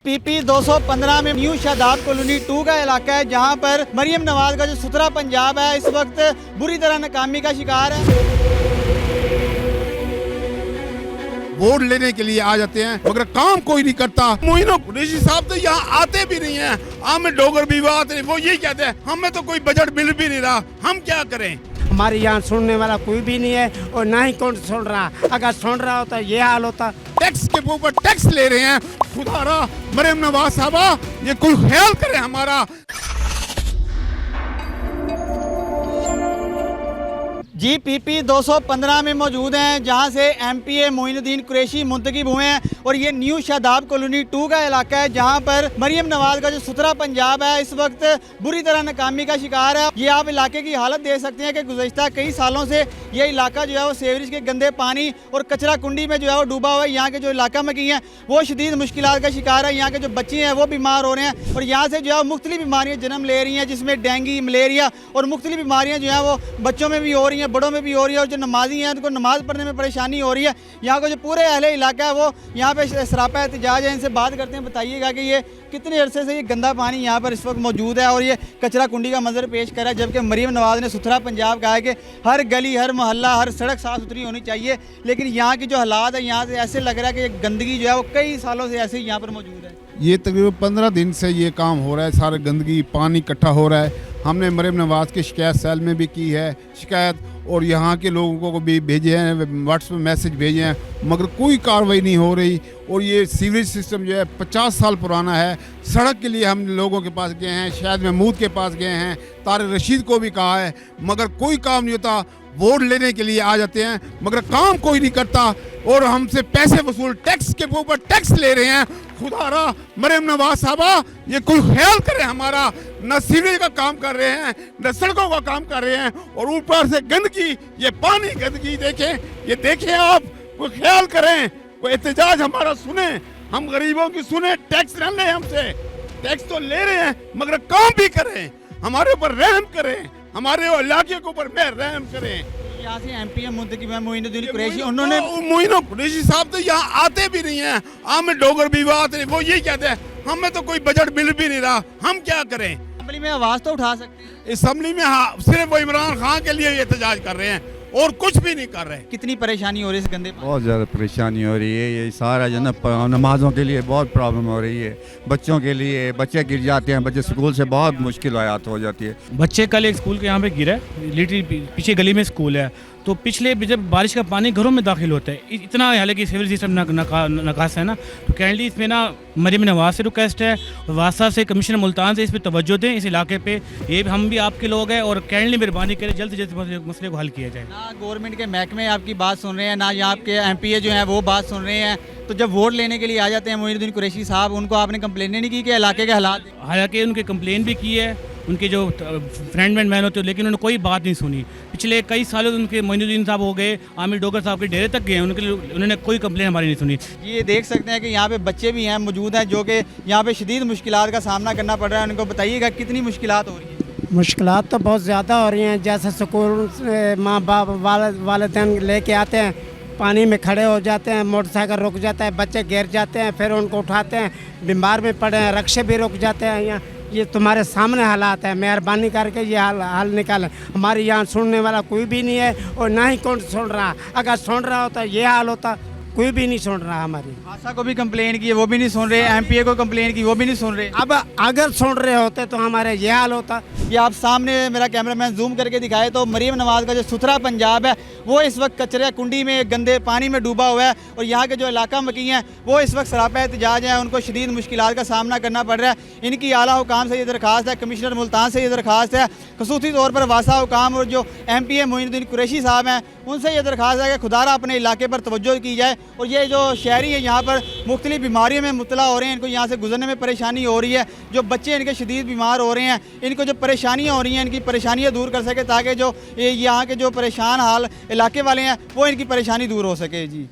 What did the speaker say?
PP 215 में new Shadab colony 2 का इलाका है, जहां पर मरियम नवाज का जो सुथरा पंजाब है इस वक्त बुरी तरह नाकामी का शिकार है। वोट लेने के लिए आ जाते हैं मगर काम कोई नहीं करता। मोइनो कुरैशी साहब तो यहाँ आते भी नहीं है। हमें डोगर भी आते नहीं, वो यही कहते हैं हमें तो कोई बजट मिल भी नहीं रहा, हम क्या करें। हमारे यहाँ सुनने वाला कोई भी नहीं है और ना ही कौन सुन रहा। अगर सुन रहा होता ये हाल होता। टैक्स के ऊपर टैक्स ले रहे हैं। खुदारा मरियम नवाज साहबा ये कोई ख्याल करे हमारा। जी PP 215 में मौजूद हैं, जहां से MPA मोइनुद्दीन कुरैशी मुंतखब हुए हैं और ये न्यू शादाब कॉलोनी 2 का इलाका है, जहां पर मरियम नवाज का जो सुथरा पंजाब है इस वक्त बुरी तरह नाकामी का शिकार है। ये आप इलाके की हालत देख सकते हैं कि गुज़श्ता कई सालों से ये इलाका जो है वो सीवरेज के गंदे पानी और कचरा कुंडी में जो है वो डूबा हुआ है। यहाँ के जो इलाका में की हैं वो शदीद मुश्किलात का शिकार है। यहाँ के जो बच्चे हैं वो बीमार हो रहे हैं और यहाँ से जो है मुख्तलिफ बीमारियाँ जन्म ले रही हैं, जिसमें डेंगू, मलेरिया और मुख्तलिफ बीमारियाँ जो हैं वो बच्चों में भी हो रही हैं, बड़ों में भी हो रही है। और जो नमाजी हैं उनको नमाज पढ़ने में परेशानी हो रही है। यहाँ का जो पूरे अहले इलाका है वो यहाँ पे सरापा एहतजाज है। इनसे बात करते हैं, बताइएगा कि ये कितने अरसे से ये गंदा पानी यहाँ पर इस वक्त मौजूद है और ये कचरा कुंडी का मंजर पेश कर रहा है, जबकि मरियम नवाज ने सुथरा पंजाब कहा है कि हर गली, हर मोहल्ला, हर सड़क साफ़ सुथरी होनी चाहिए। लेकिन यहाँ की जो हालात है, यहाँ से ऐसे लग रहा है कि ये गंदगी जो है वो कई सालों से ऐसे ही यहाँ पर मौजूद है। ये तकरीबन 15 दिन से ये काम हो रहा है। सारे गंदगी पानी इकट्ठा हो रहा है। हमने मरियम नवाज की शिकायत सेल में भी की है शिकायत, और यहाँ के लोगों को भी भेजे हैं, व्हाट्सएप मैसेज भेजे हैं, मगर कोई कार्रवाई नहीं हो रही। और ये सीवरेज सिस्टम जो है 50 साल पुराना है। सड़क के लिए हम लोगों के पास गए हैं, शायद महमूद के पास गए हैं, तारिक रशीद को भी कहा है, मगर कोई काम नहीं होता। वोट लेने के लिए आ जाते हैं मगर काम कोई नहीं करता और हमसे पैसे वसूल टैक्स के ऊपर टैक्स ले रहे हैं। खुदारा मरियम नवाज साहबा ये कोई ख्याल करे हमारा। न सीवरेज का काम कर रहे हैं, न सड़कों का काम कर रहे हैं, और ऊपर से गंदगी, ये पानी गंदगी देखें, ये देखें आप, कोई ख्याल करें, कोई एहतजाज हमारा सुने, हम गरीबों की सुने। टैक्स न लें हमसे, टैक्स तो ले रहे हैं मगर काम भी करें, हमारे ऊपर रहम करें, हमारे इलाके के ऊपर में रहम करें। यहाँ से MPA मुंतखब है मोइनुद्दीन कुरैशी, उन्होंने मोइनो कुरैशी साहब तो यहाँ आते भी नहीं है। हमें डोगर भी आते नहीं, वो यही कहते हैं हमें तो कोई बजट मिल भी नहीं रहा, हम क्या करें। असेंबली में आवाज़ तो उठा सकते हैं। असेंबली में हाँ, सिर्फ वो इमरान खान के लिए एहतजाज कर रहे हैं और कुछ भी नहीं कर रहे। कितनी परेशानी हो रही है इस गंदे पानी? बहुत ज़्यादा परेशानी हो रही है। ये सारा जो ना नमाज़ों के लिए बहुत प्रॉब्लम हो रही है। बच्चों के लिए, बच्चे गिर जाते हैं, बच्चे स्कूल से बहुत मुश्किल आयात हो जाती है। बच्चे कल एक स्कूल के यहाँ पे गिरा है, लिटरली पीछे गली में स्कूल है, तो पिछले जब बारिश का पानी घरों में दाखिल होता है, इतना हालांकि सिविल सिस्टम नकास है ना, तो काइंडली इसमें ना मरियम नवाज से रिक्वेस्ट है, वासा से, कमिश्नर मुल्तान से इस पर तवज्जो दें, इस इलाके पे। ये हम भी आपके लोग हैं और काइंडली मेहरबानी करें जल्द से जल्द मसले को हल किया जाए। ना गवर्नमेंट के महकमे आपकी बात सुन रहे हैं, ना यहाँ आपके MPA जो हैं वो बात सुन रहे हैं। तो जब वोट लेने के लिए आ जाते हैं मोइनुद्दीन कुरैशी साहब, उनको आपने कंप्लेन नहीं की कि इलाके के हालात? हालांकि उनके कंप्लेन भी की है, उनके जो फ्रेंड मैन होते हैं, लेकिन उन्होंने कोई बात नहीं सुनी। पिछले कई सालों उनके मोइनुद्दीन साहब हो गए, आमिर डोगर साहब के डेरे तक गए, उन्होंने कोई कंप्लेन हमारी नहीं सुनी। ये देख सकते हैं कि यहाँ पे बच्चे भी हैं मौजूद हैं जो कि यहाँ पे शदीद मुश्किलात का सामना करना पड़ रहा है। उनको बताइएगा कितनी मुश्किलात हो रही है? मुश्किलात तो बहुत ज़्यादा हो रही हैं। जैसे स्कूल से माँ बाप वालिदैन लेके आते हैं, पानी में खड़े हो जाते हैं, मोटरसाइकिल रुक जाता है, बच्चे गिर जाते हैं, फिर उनको उठाते हैं, बीमार में पड़े हैं, रक्शे भी रुक जाते हैं। यहाँ ये तुम्हारे सामने हालात है, मेहरबानी करके ये हाल निकालें। हमारे यहाँ सुनने वाला कोई भी नहीं है और ना ही कौन सुन रहा। अगर सुन रहा होता ये हाल होता, कोई भी नहीं सुन रहा। हमारी आशा को भी कंप्लेन की, वो भी नहीं सुन रहे। MPA को कंप्लेन की, वो भी नहीं सुन रहे। अब अगर सुन रहे होते तो हमारे ये हाल होता। ये आप सामने मेरा कैमरामैन जूम करके दिखाए तो मरियम नवाज का जो सुथरा पंजाब है वो इस वक्त कचरे कुंडी में, गंदे पानी में डूबा हुआ है। और यहाँ के जो इलाका मकी हैं वो इस वक्त सरापा एहतजाज हैं, उनको शदीद मुश्किलात का सामना करना पड़ रहा है। इनकी आला हुकाम से ये दरख्वास्त है, कमिश्नर मुल्तान से ये दरख्वास्त है, खसूसी तौर पर वासा हुकाम और जो MPA मोइनुद्दीन कुरैशी साहब हैं उनसे ये दरख्वास्त है कि खुदारा अपने इलाके पर तवज्जो की जाए। और ये जो शहरी है यहाँ पर मुख्तलिफ बीमारियों में मुब्तला हो रहे हैं, इनको यहाँ से गुजरने में परेशानी हो रही है। जो बच्चे इनके शदीद बीमार हो रहे हैं, इनको जो परेशानियाँ हो रही हैं, इनकी परेशानियाँ दूर कर सके ताकि जो यहाँ के जो परेशान हाल इलाके वाले हैं वो इनकी परेशानी दूर हो सके। जी।